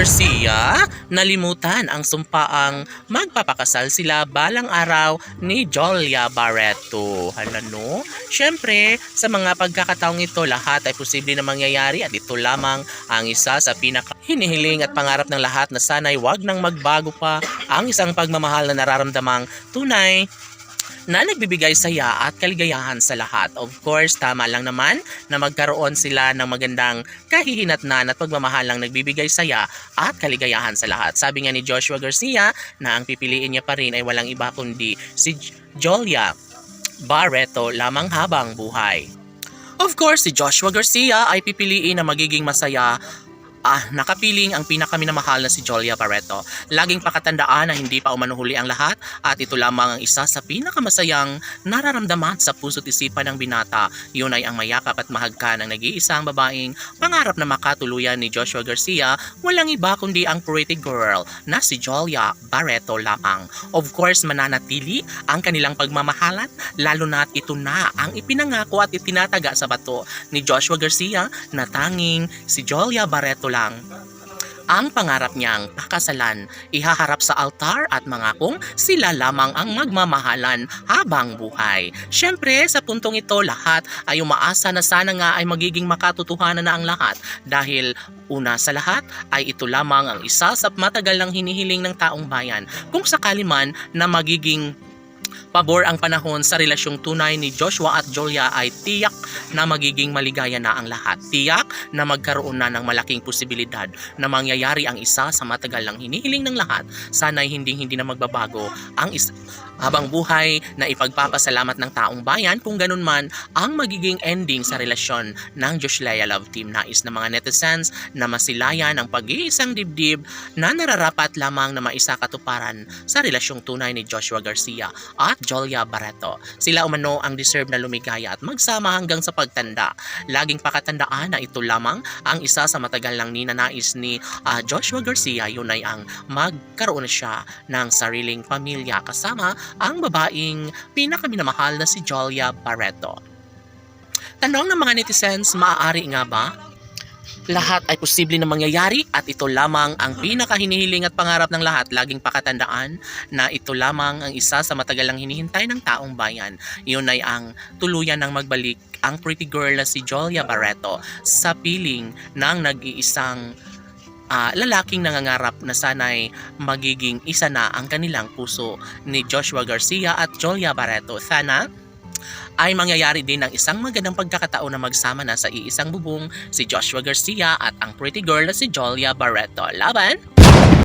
Garcia nalimutan ang sumpaang magpapakasal sila balang araw ni Jolia Barreto. Halano? Siyempre, sa mga pagkakataong ito, lahat ay posible na mangyayari at ito lamang ang isa sa pinaka-hinihiling at pangarap ng lahat na sana'y wag nang magbago pa ang isang pagmamahal na nararamdamang tunay na nagbibigay saya at kaligayahan sa lahat. Of course, tama lang naman na magkaroon sila ng magandang kahihinatnan at pagmamahalang nagbibigay saya at kaligayahan sa lahat. Sabi nga ni Joshua Garcia na ang pipiliin niya pa rin ay walang iba kundi si Jolia Barreto lamang habang buhay. Of course, si Joshua Garcia ay pipiliin na magiging masaya nakapiling ang pinakaminamahal na si Jolia Barreto. Laging pakatandaan na hindi pa umanuhuli ang lahat at ito lamang ang isa sa pinakamasayang nararamdaman sa puso't isipan ng binata. Yun ay ang mayakap at mahagka ng nag-iisang babaeng pangarap na makatuluyan ni Joshua Garcia, walang iba kundi ang pretty girl na si Jolia Barreto lamang. Of course, mananatili ang kanilang pagmamahalan lalo na't ito na ang ipinangako at itinataga sa bato ni Joshua Garcia na tanging si Jolia Barreto lang ang pangarap niyang pakasalan, ihaharap sa altar at mangakong sila lamang ang magmamahalan habang buhay. Siyempre, sa puntong ito, lahat ay umaasa na sana nga ay magiging makatotohanan na ang lahat dahil una sa lahat ay ito lamang ang isa sa matagal ng hinihiling ng taong bayan. Kung sakali man na magiging pabor ang panahon sa relasyong tunay ni Joshua at Jolia ay tiyak na magiging maligaya na ang lahat. Tiyak na magkaroon na ng malaking posibilidad na mangyayari ang isa sa matagal ng hinihiling ng lahat. Sana'y hindi na magbabago ang habang buhay na ipagpapasalamat ng taong bayan kung ganun man ang magiging ending sa relasyon ng Joshua Love Team. Nais ng mga netizens na masilayan ang pag-iisang dibdib na nararapat lamang na maisakatuparan sa relasyong tunay ni Joshua Garcia at Jolia Barreto. Sila umano ang deserve na lumigaya at magsama hanggang sa pagtanda. Laging pakatandaan na ito lamang ang isa sa matagal lang ninanais ni Joshua Garcia. Yun ay ang magkaroon siya ng sariling pamilya kasama ang babaeng pinakaminamahal na si Jolia Barreto. Tanong ng mga netizens, maaari nga ba? Lahat ay posible na mangyayari at ito lamang ang pinakahinihiling at pangarap ng lahat. Laging pakatandaan na ito lamang ang isa sa matagal lang hinihintay ng taong bayan. Yun ay ang tuluyan ng magbalik ang pretty girl na si Jolia Barreto sa piling ng nag-iisang lalaking nangangarap na sana'y magiging isa na ang kanilang puso ni Joshua Garcia at Jolia Barreto. Sana ay mangyayari din ng isang magandang pagkakataon na magsama na sa iisang bubong si Joshua Garcia at ang pretty girl na si Jolia Barreto. Laban!